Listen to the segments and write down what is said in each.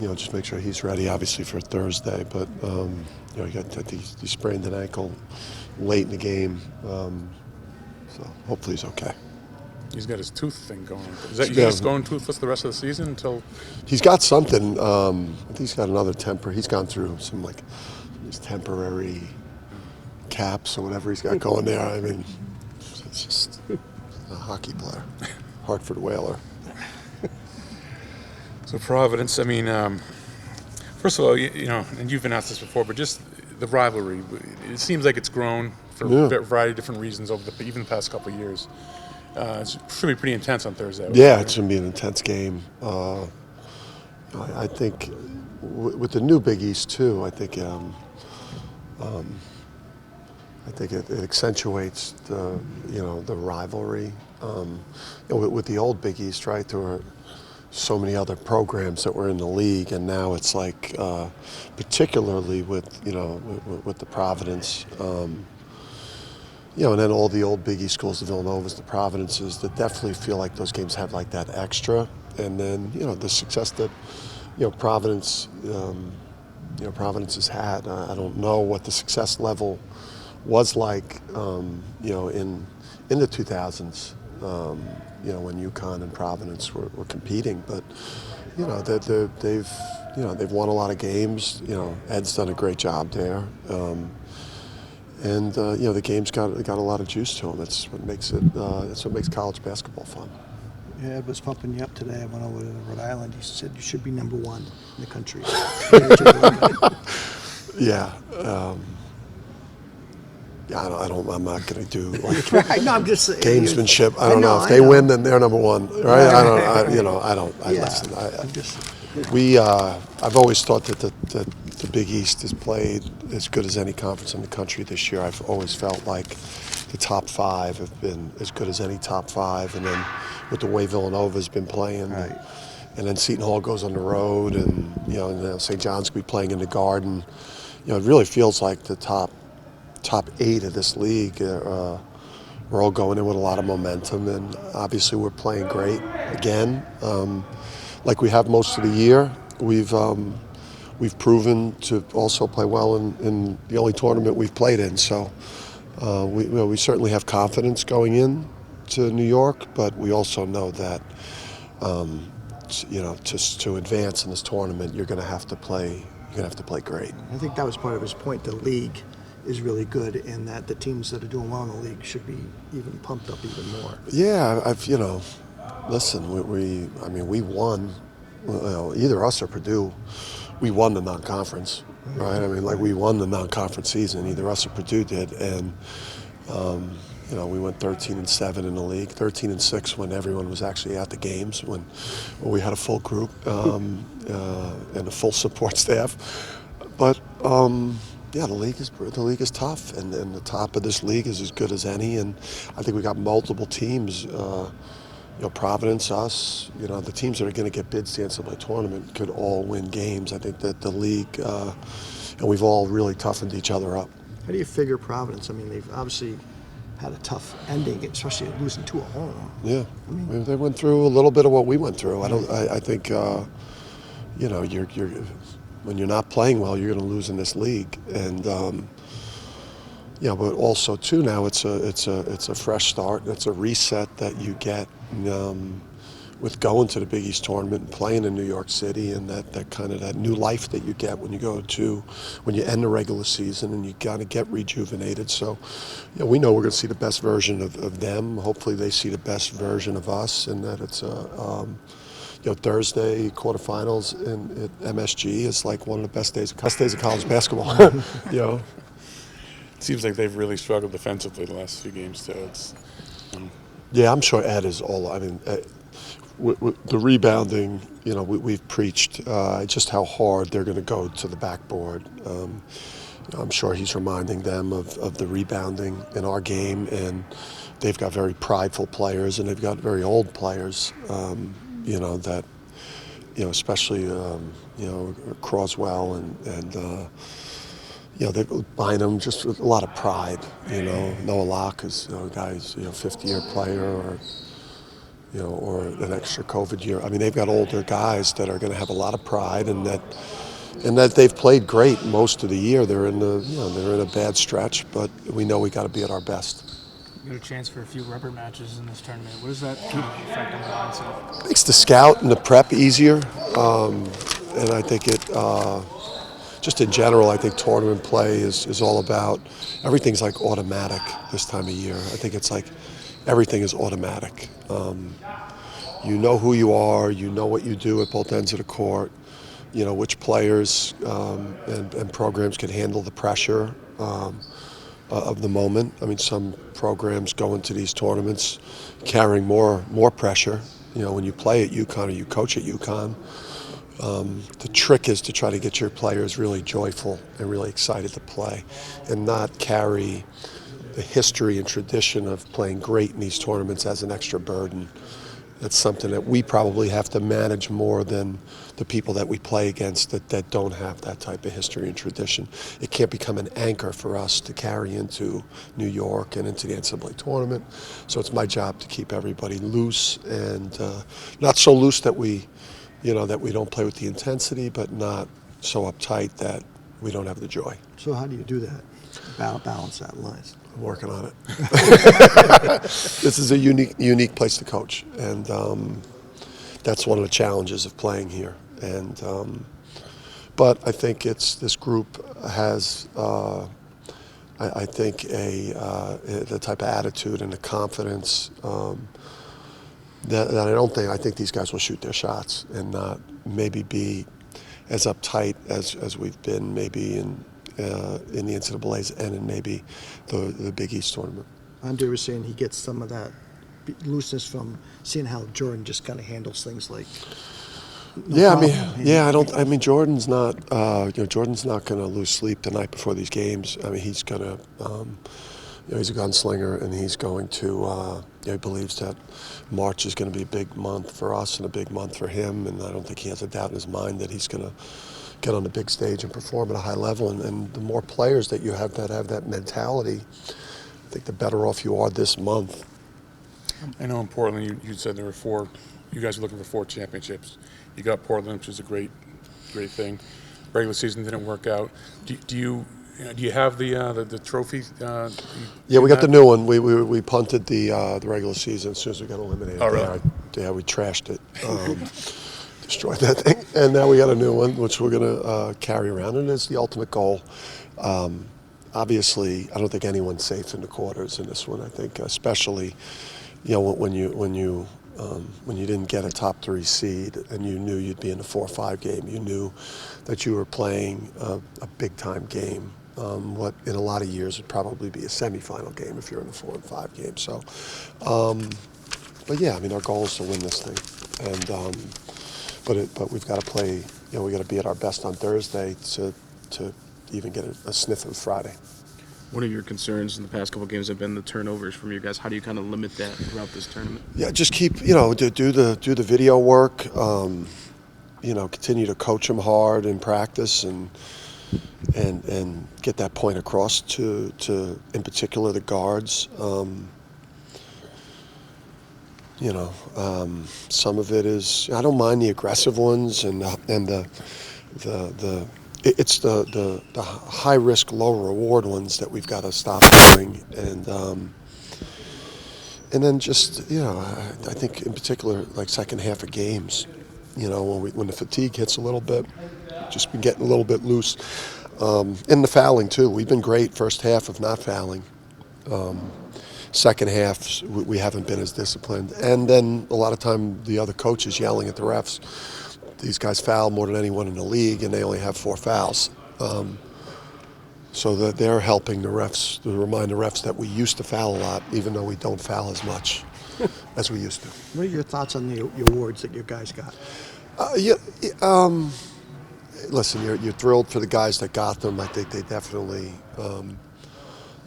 Just make sure he's ready, obviously, for Thursday. But he sprained an ankle late in the game, so hopefully he's okay. He's got his tooth thing going on. Is that he's going toothless the rest of the season until? He's got something. I think he's got another temper. He's gone through some these temporary caps or whatever he's got going there. I mean, it's just a hockey player, Hartford Whaler. So Providence, I mean, first of all, and you've been asked this before, but just the rivalry, it seems like it's grown for a variety of different reasons over even the past couple of years. It should be pretty intense on Thursday. Yeah, it's going to be an intense game. I think with the new Big East too, I think it accentuates the rivalry. With the old Big East, right, there were so many other programs that were in the league, and now it's like, particularly with the Providence, and then all the old Big East schools, the Villanovas, the Providences, that definitely feel like those games have like that extra. And then the success that Providence has had. I don't know what the success level was like, in the 2000s. When UConn and Providence were competing, but they've won a lot of games. Ed's done a great job there, and the game's got a lot of juice to them. That's what makes it. That's what makes college basketball fun. Yeah, Ed was pumping you up today. I went over to Rhode Island. He said you should be number one in the country. Yeah. I'm not going to do no, I'm just saying, gamesmanship. I don't know if they win, then they're number one, right? I've always thought that the Big East has played as good as any conference in the country this year. I've always felt like the top five have been as good as any top five, and then with the way Villanova's been playing, right. And then Seton Hall goes on the road, and St. John's could be playing in the Garden. It really feels like the top 8 of this league we're all going in with a lot of momentum, and obviously we're playing great again, like we have most of the year. We've proven to also play well in the only tournament we've played in. So we certainly have confidence going in to New York, but we also know that just to advance in this tournament, you're going to have to play. You're going to have to play great. I think that was part of his point. The league is really good, in that the teams that are doing well in the league should be even pumped up even more. Yeah, listen, we won. Either us or Purdue, we won the non-conference, right? We won the non-conference season. Either us or Purdue did, and we went 13-7 in the league, 13-6 when everyone was actually at the games, when we had a full group and a full support staff. But the league is tough, and the top of this league is as good as any. And I think we got multiple teams. Providence, us, the teams that are going to get bids to the NCAA tournament could all win games. I think that the league, and we've all really toughened each other up. How do you figure Providence? They've obviously had a tough ending, especially losing 2 at home. Yeah, they went through a little bit of what we went through. I think, you're when you're not playing well, you're going to lose in this league, and but also too now it's a fresh start. It's a reset that you get with going to the Big East tournament and playing in New York City, and that kind of that new life that you get when you end the regular season, and you got to get rejuvenated. So we know we're going to see the best version of them. Hopefully they see the best version of us, and that it's Thursday quarterfinals at MSG is like one of the best days of college basketball. It seems like they've really struggled defensively the last few games too. Yeah, I'm sure Ed is all. With the rebounding, we've preached just how hard they're going to go to the backboard. I'm sure he's reminding them of the rebounding in our game, and they've got very prideful players, and they've got very old players. That especially Croswell and they Bynum, just with a lot of pride. Noah Locke is a guy who's 50-year player, or or an extra COVID year. I mean, they've got older guys that are going to have a lot of pride, and that they've played great most of the year. They're in they're in a bad stretch, but we know we got to be at our best. You get a chance for a few rubber matches in this tournament. What does that kind of affect on the mindset? Makes the scout and the prep easier, and I think it. Just in general, I think tournament play is all about, everything's like automatic this time of year. I think it's like everything is automatic. You know who you are, you know what you do at both ends of the court, you know which players and programs can handle the pressure of the moment. I mean, some programs go into these tournaments carrying more pressure. When you play at UConn or you coach at UConn, the trick is to try to get your players really joyful and really excited to play and not carry the history and tradition of playing great in these tournaments as an extra burden. That's something that we probably have to manage more than the people that we play against that don't have that type of history and tradition. It can't become an anchor for us to carry into New York and into the NCAA tournament. So it's my job to keep everybody loose and not so loose that we don't play with the intensity, but not so uptight that we don't have the joy. So how do you do that? Balance that line. I'm working on it. This is a unique place to coach, and that's one of the challenges of playing here. And but I think this group has, I think, the type of attitude and the confidence. That I think these guys will shoot their shots and not maybe be as uptight as we've been maybe in the NCAA's and in maybe the Big East tournament. Andre was saying he gets some of that looseness from seeing how Jordan just kind of handles things like. I mean, Jordan's not going to lose sleep the night before these games. I mean, he's going to. He's a gunslinger, and he's going to. He believes that March is going to be a big month for us and a big month for him, and I don't think he has a doubt in his mind that he's going to get on the big stage and perform at a high level. And the more players that you have that mentality, I think the better off you are this month. I know in Portland, you said there were 4. You guys were looking for 4 championships. You got Portland, which is a great thing. Regular season didn't work out. Do you have the trophy? Yeah, we got the new one. We punted the regular season as soon as we got eliminated. Oh, really? Yeah, we trashed it, destroyed that thing, and now we got a new one, which we're going to carry around, and it's the ultimate goal. Obviously, I don't think anyone's safe in the quarters in this one. I think, especially, when you didn't get a top 3 seed and you knew you'd be in a 4 or 5 game, you knew that you were playing a big time game. What in a lot of years would probably be a semifinal game if you're in a 4 and 5 game. So, but yeah, I mean, our goal is to win this thing, and but we've got to play. We got to be at our best on Thursday to even get a sniff of Friday. One of your concerns in the past couple of games have been the turnovers from you guys. How do you kind of limit that throughout this tournament? Yeah, just keep do the video work. Continue to coach them hard in practice and get that point across to in particular the guards. Some of it is, I don't mind the aggressive ones and it's the high risk, low reward ones that we've got to stop doing, and then just I think in particular like second half of games, when the fatigue hits a little bit, just been getting a little bit loose. In the fouling too, we've been great first half of not fouling. Second half, we haven't been as disciplined, and then a lot of time the other coaches yelling at the refs. These guys foul more than anyone in the league, and they only have 4 fouls. So that they're helping the refs to remind the refs that we used to foul a lot, even though we don't foul as much as we used to. What are your thoughts on the awards that your guys got? Listen, you're thrilled for the guys that got them. I think they definitely,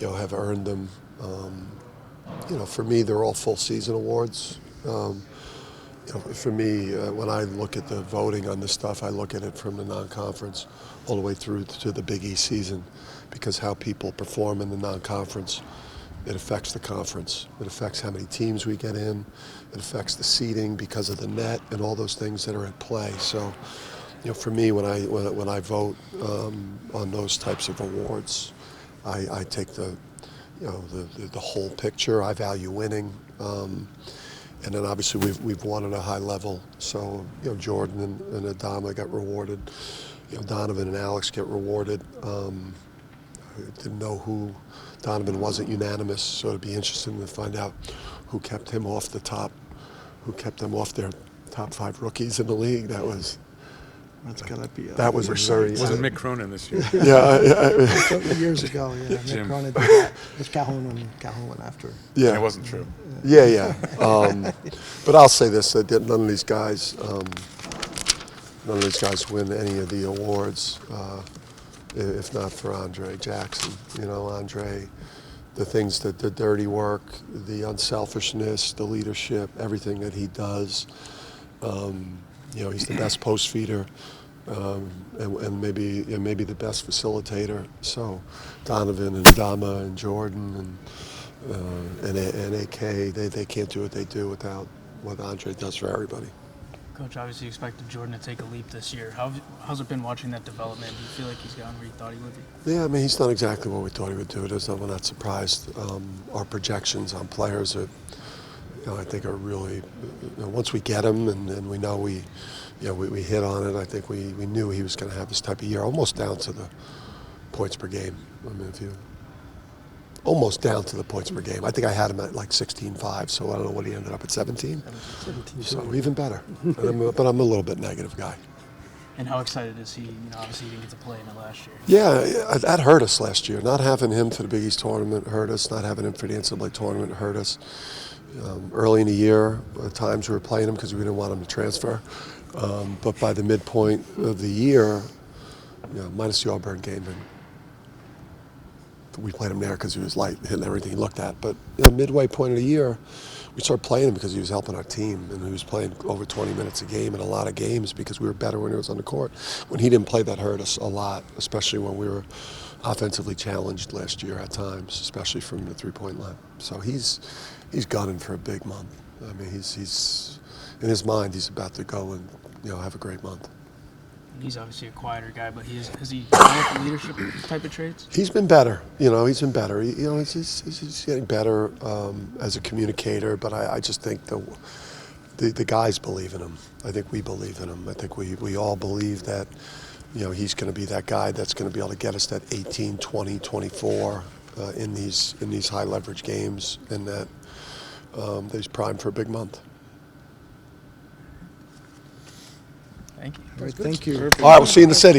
have earned them. For me, they're all full season awards. For me, when I look at the voting on this stuff, I look at it from the non-conference all the way through to the Big East season, because how people perform in the non-conference it affects the conference. It affects how many teams we get in. It affects the seeding because of the net and all those things that are at play. So, for me, when I vote on those types of awards, I take the whole picture. I value winning, and then obviously we've won at a high level. So Jordan and Adama got rewarded. Donovan and Alex get rewarded. I didn't know who Donovan wasn't unanimous, so it'd be interesting to find out who kept him off the top, who kept them off their top 5 rookies in the league. That's gotta be. That was a very. Wasn't Mick Cronin this year? Years ago, yeah. Nick Jim. Cronin did that. It was Calhoun went after. Yeah, And it wasn't true. Yeah. But I'll say this: that none of these guys win any of the awards if not for Andre Jackson. Andre, the things that the dirty work, the unselfishness, the leadership, everything that he does. He's the best post feeder, and maybe the best facilitator. So Donovan and Adama and Jordan and AK, they can't do what they do without what Andre does for everybody. Coach, obviously you expected Jordan to take a leap this year. How's it been watching that development? Do you feel like he's gotten where you thought he would be? Yeah, he's done exactly what we thought he would do. We're not surprised. Our projections on players are, I think are really, once we get him and we know we hit on it, I think we knew he was going to have this type of year, almost down to the points per game. Almost down to the points per game. I think I had him at like 16.5, so I don't know what he ended up at, 17? 17. So even better. But I'm a little bit negative guy. And how excited is he? Obviously he didn't get to play in it last year. Yeah, that hurt us last year. Not having him to the Big East tournament hurt us. Not having him for the NCAA tournament hurt us. Early in the year, at times we were playing him because we didn't want him to transfer. But by the midpoint of the year, minus the Auburn game, and we played him there because he was light, hitting everything he looked at. But midway point of the year, we started playing him because he was helping our team, and he was playing over 20 minutes a game in a lot of games because we were better when he was on the court. When he didn't play, that hurt us a lot, especially when we were offensively challenged last year at times, especially from the three-point line. So he's gunning for a big month. He's in his mind, he's about to go and have a great month. He's obviously a quieter guy, but has he developed leadership type of traits? He's been better. He's been better. He's getting better as a communicator. But I just think the guys believe in him. I think we believe in him. I think we all believe that he's going to be that guy that's going to be able to get us that 18, 20, 24 in these high leverage games, and that he's primed for a big month. Thank you. All right, thank you. All right, we'll see you in the city.